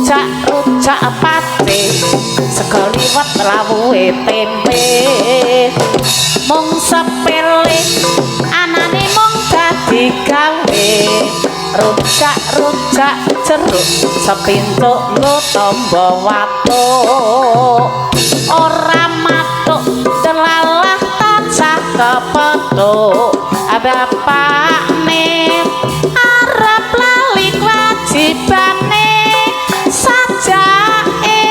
rujak pate sego liwet rawuhe tempe mung sepele anane mung dadi gawe rujak jeruk sepintuk nggo tamba watuk ora matuk delalah tansah kepethuk bapakne arep lali wajibane sajake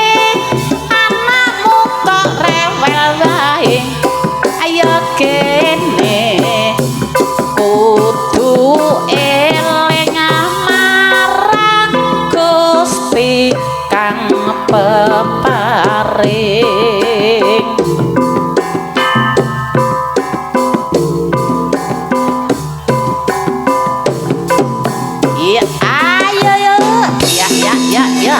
anakmu kok rewel wae ayo kene kudu eling marang Gusti kang peparing iya ayo yo ya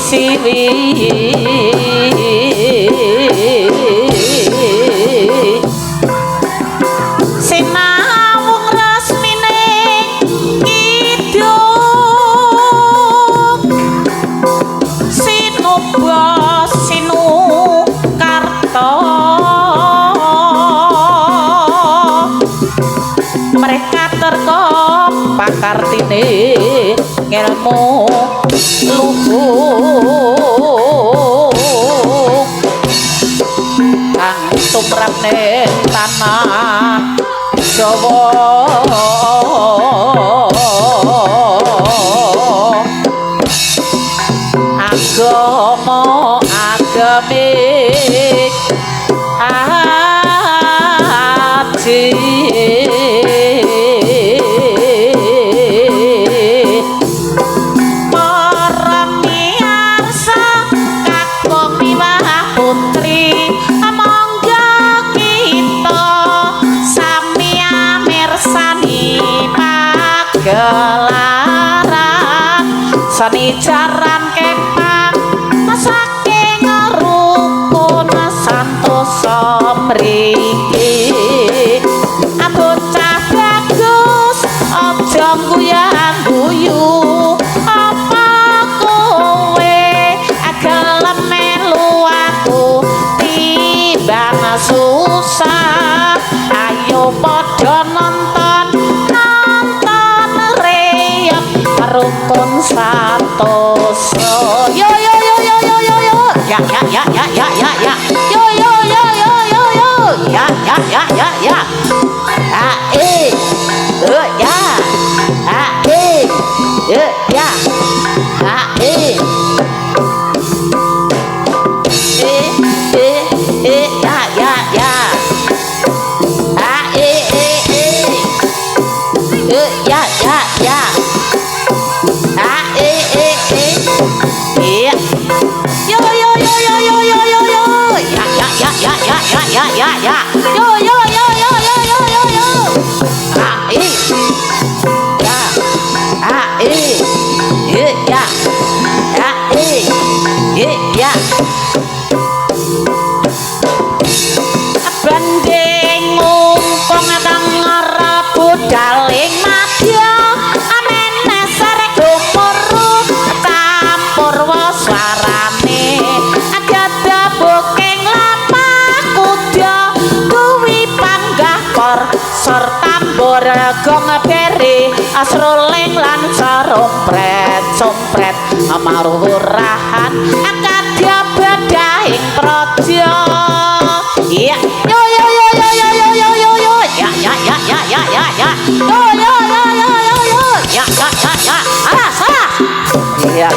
siwi sinawung resmine kidung sinuba sinu karto mereka terkop pakartine ngelmu luhung kang tumrapne tanah Jawa agama agamik aji gelaran seni jaran kepang saking rukun santosa mriki bocah bagus aja guyang-guyu apa kowe gelem melu aku ya. Ah, iya. Yo. Ya. Yo. Ah, ya. Ah, ya. Ya. Banding mumpung kang ngarep budaling madya amene sarek umurru campur waswarane ada buking lapah kuda kuwi panggah por serta tambur gong beri asruling lan sompret maruhurahan akadya bedahing praja iya yo ya salah iya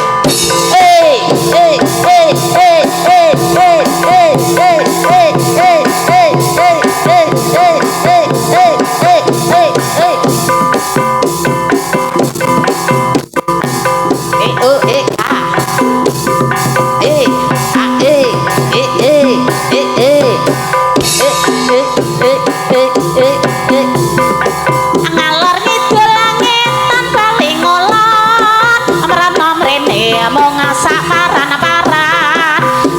ngalor ngidul langitan bali ngolon mrana mrene mung ngasak paran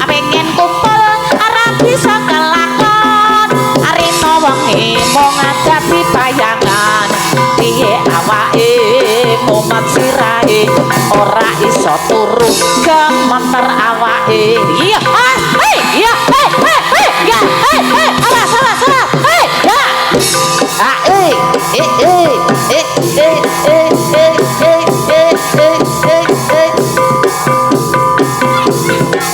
pengen kumpul ora bisa kelakon arena wengi mung ngadepi bayangan piye awake mumet sirahe ora iso turu gemeter awake iya awas ya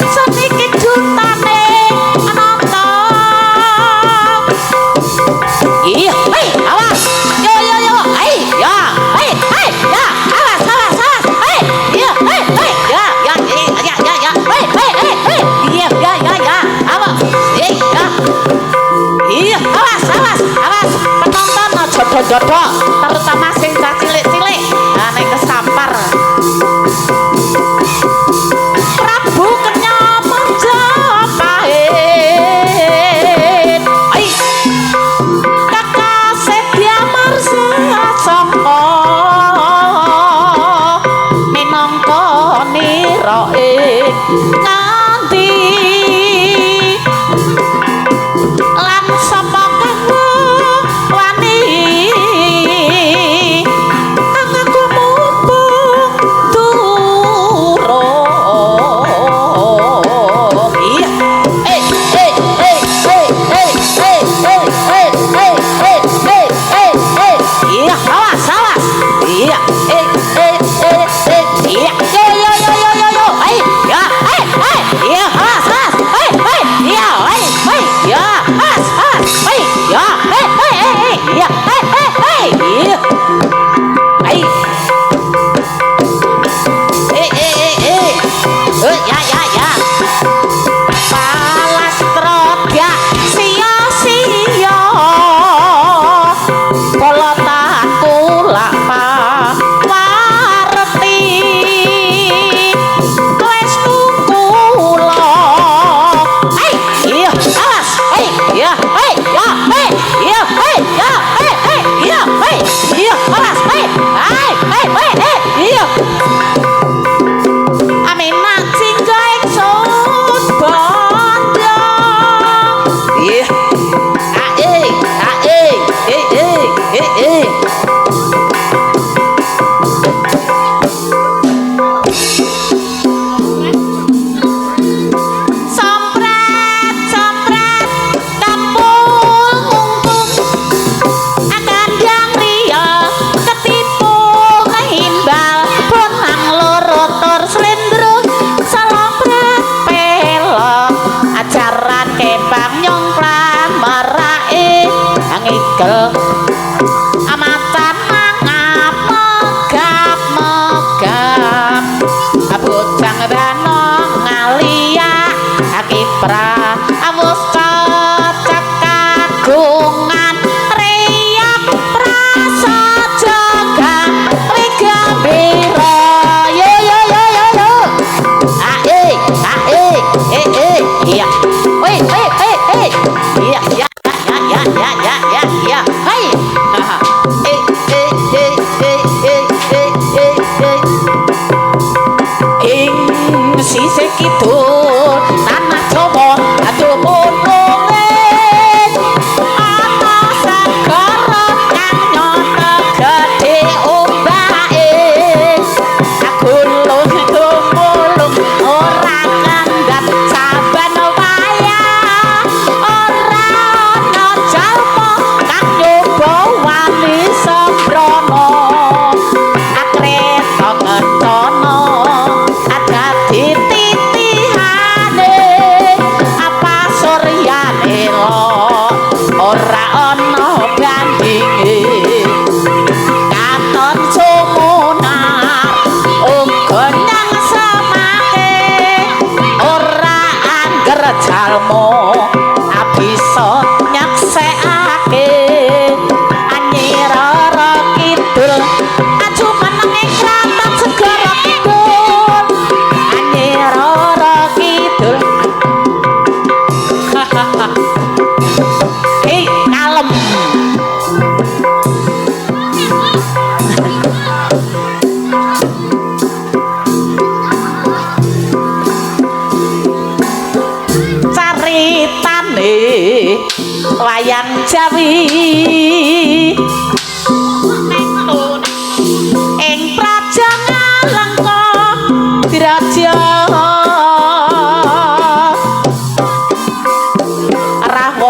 sedikit jutane nonton iya awas yo ya awas iya iya awas penonton aja dodo terutama sing cilik-cilik nek kesampar Prabu kenyam Majapahit ai kakase diamarsa sangka minangka nirae nganti lan sapa kang wani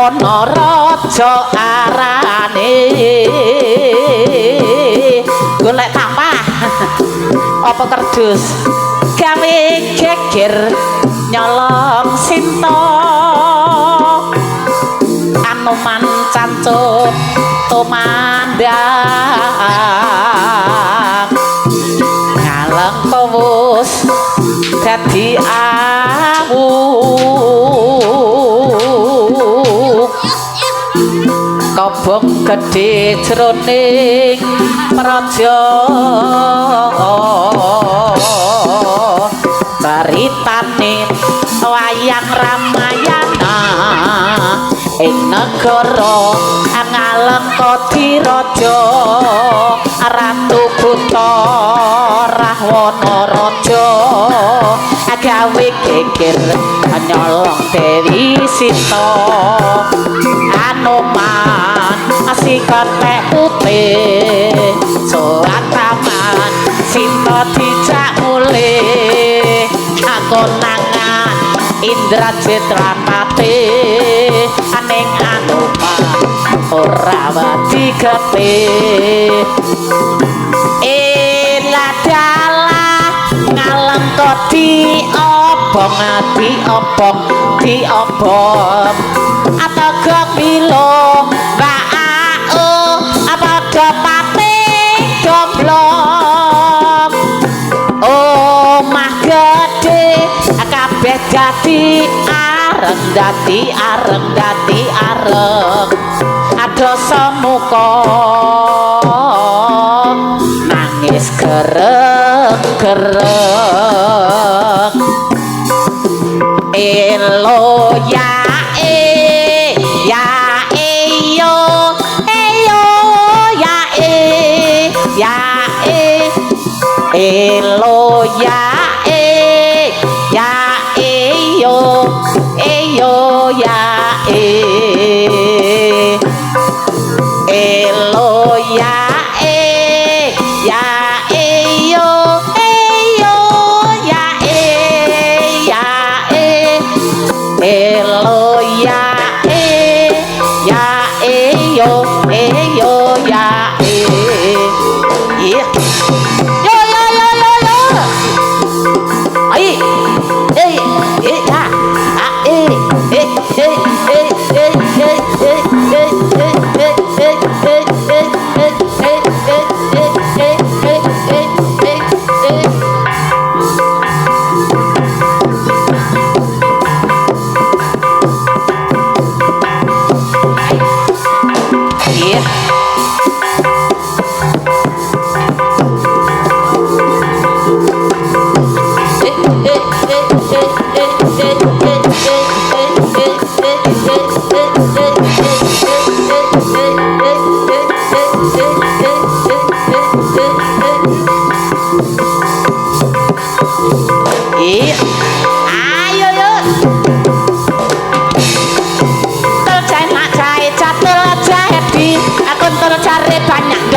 Rahwana arane golek tampah apa kerdus gawe geger nyolong sinta Anoman cancut tumandang ngaleng kewus dadi awu kobong gedhe jroning praja caritane wayang Ramayana ing negara Ngalengkadiraja Ratu Buta Rahwana raja gawe geger nyolong Dewi Sita Anoman masih ketek putih soat taman Sita dijak mulih konangan Indrajit lan Patih aning Anoman ora wedi getih dalah ngalengkodi obong diobong atagok bilung waau padha patih goblok omah gedhe kabeh dadi areng adosa muka nangis gereng elo ya yo elo ya yo ya elo ya yo ya elo ya yo ya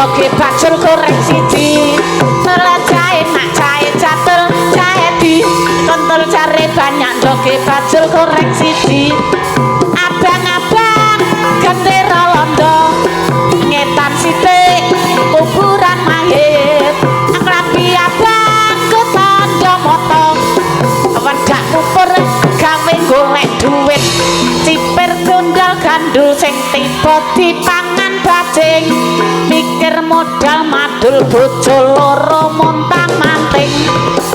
joge bajul goreng siji nelajain nak cair catur cair di kontol cari banyak joge bajul goreng siji abang-abang gendera londo ngetan sitik kuburan mahir akrabi abang ketondo motong wedak kupur gawe golek duit cipir tunggal gandul sing tiba dipangan bajing mikir modal madul bojo loro montang manting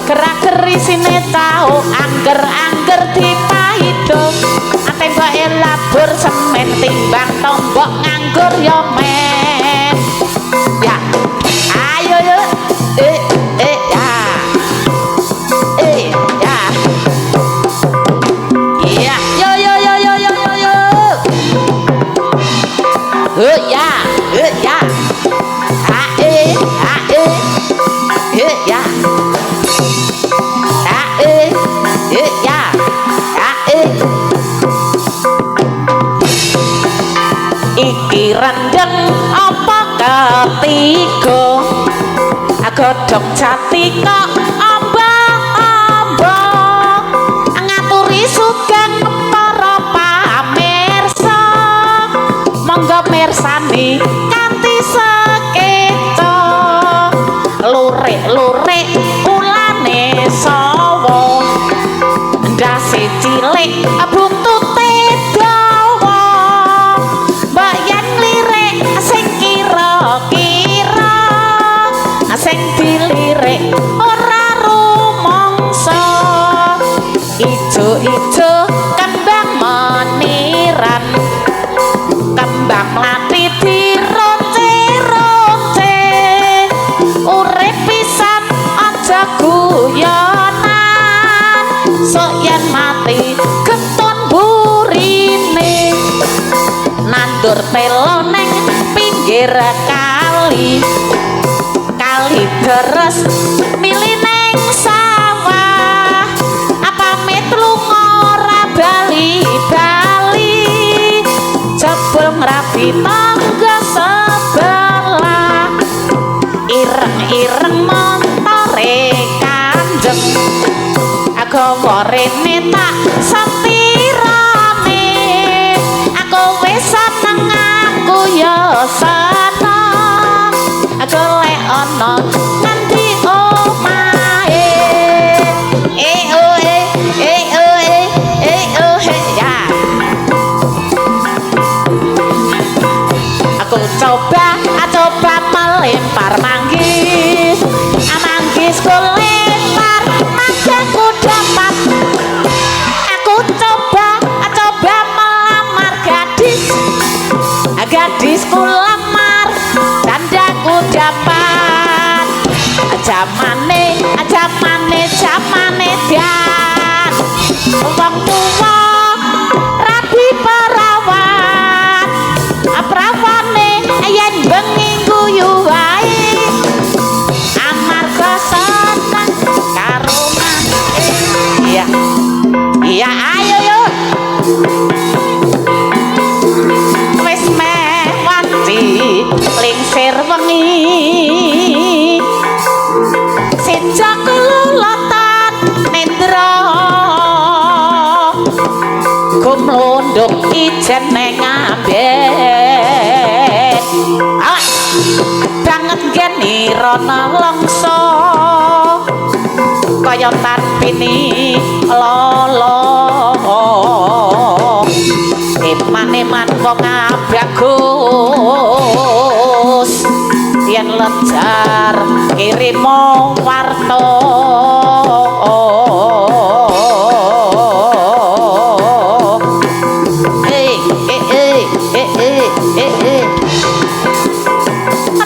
gerak-geri sine tau angger-angger dipahido ate bae labur semen timbang tombok nganggur yo men ya ayo yo ya ya yo ya ya iki rendeng apa ketiga godhog jati kok amba-amba ngaturi sugeng para pamirsa dilirik ora rumangsa ijo-ijo kembang meniran kembang mlati dironce-ronce urip pisan aja guyonan sok yen mati keton burine nandur telo neng pinggir kali kali deres milih neng sawah apa lunga ora bali-bali jebul ngrabi tangga sebelah ireng-ireng montore kanjeng agawa rene tak satirane aku wis seneng aku ya seneng aku lek ana nganti omahe ya aku coba melempar manggis amanggis ku lempar manggaku dapat aku coba melamar gadisku lamar dandaku dapat jamane dan wong tuwa rabi perawat prawane yen bengi guyu wae amarga seneng karo iya ayo yo wis mewati lingsir wengi sejak lulatan nendra gumlundung ijen neng ambet banget geni rono longso kaya tarpini lolo eman-eman wong bagus yen lenjar kirim warta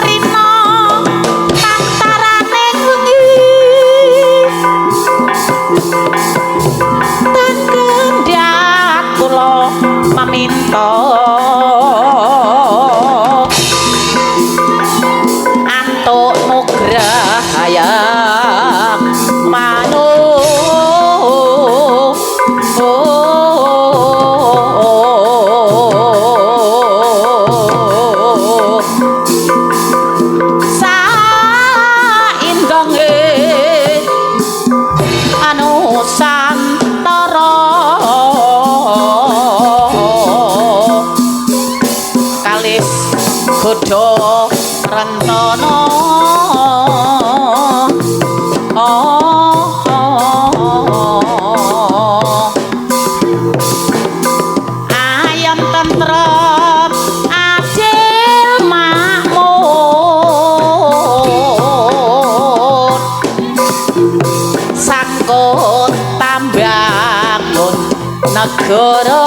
Rino pantarane wengi ten kendhak kula maminta antuk nugrah hayang manuk Santara kalis godha rentana ayam tentrem adil makmur sangkut tambangun negara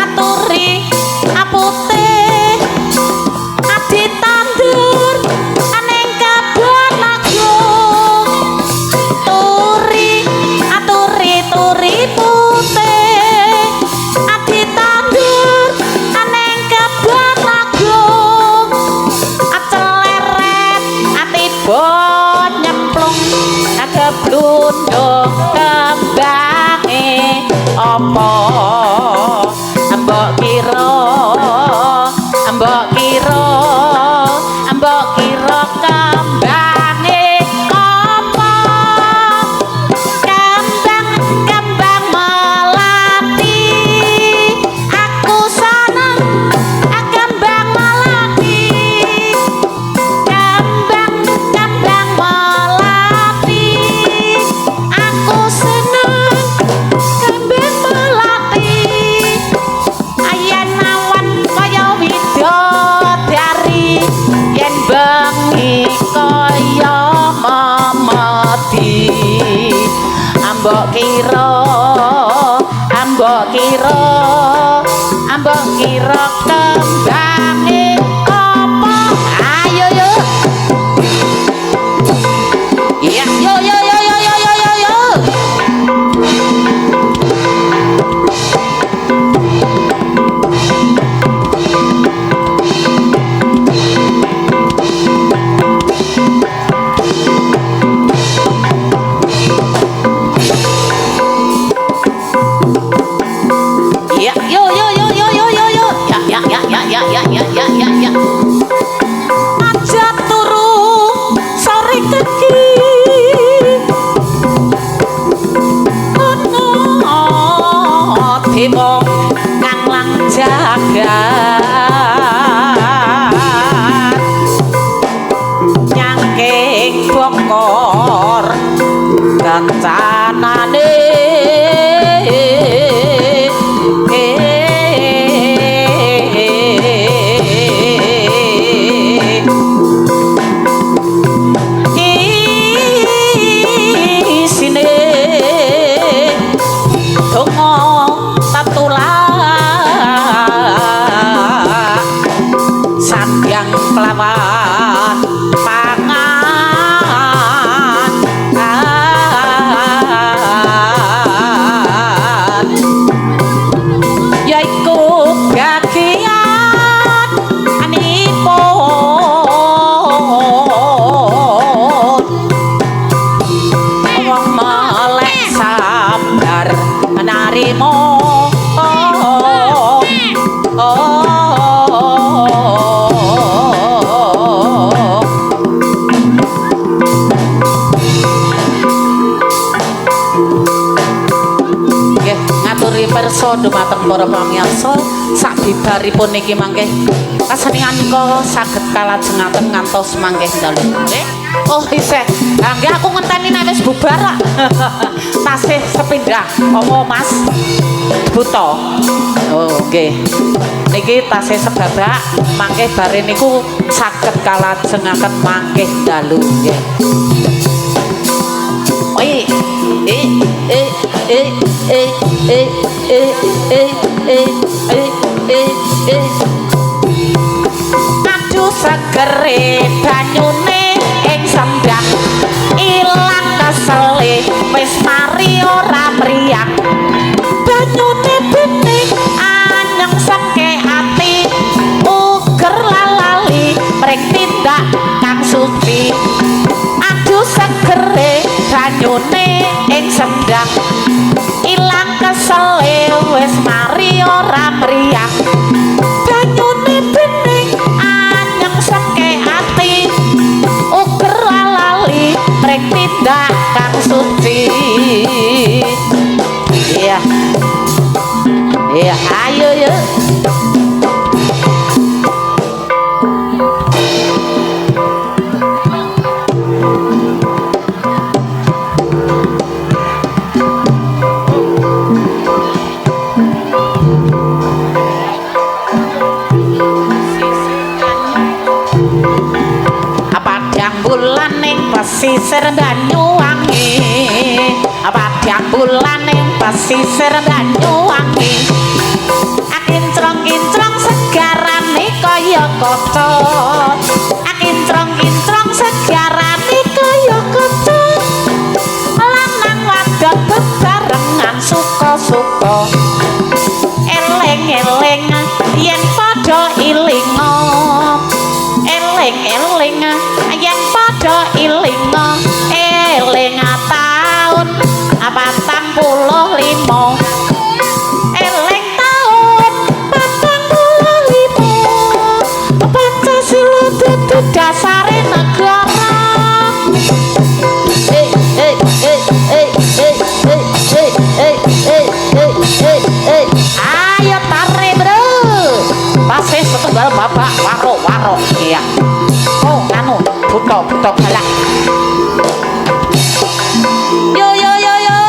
aturi apute adi tandur aneng kabar lagung turi putih adi tandur aneng kabar lagung aceleret atiba nyemplung keblundung kembange apa mbok kira kembange apa kembang melati aku seneng kembang melati kembang melati aku seneng ambok kira kembange apa ayo yo iya yo yo yo yo yo yo yo yo aja turu sore keki ono dewa kang lang jagat nyangking bokor kancanane kelawan pangan yaiku gagian anipun wong melek sabar narimo perso dumateng para pamirsa sak bibaripun niki mangke kasenenganipun saged kalajengaken ngantos mangke dalu nggih oh isih ha nggih aku ngenteni nek wis bubar tasih sepindah apa Mas Buto oh nggih niki tasih sebabak mangke bare niku saged kalajengaken mangke dalu nggih aduh segere banyune ing sendang ilang kesele wis mari ora mriyang banyune bening anyeng sengke ati uger lalali mrek tindak kang suci aduh segere banyune ing sendang ilang kesele wis mari ora mriyang banyune bening anyeng sengke ati uger lalali mrek tindak kang suci iya iya ayo yo pesisir Banyuwangi padang bulan ing pesisir Banyuwangi kincrong-kincrong segarane kaya kaca kincrong-kincrong segarane kaya kaca lanang wadon bebarengan suka-suka eling-eling yen padha ilinga eling-eling yen padha ilinga eling taun 45 eling taun 45 Pancasila dudu dasare negara ayo tare bro pasih setunggal bapak waro-waro iya oh nganu buto galak yo yo yo yo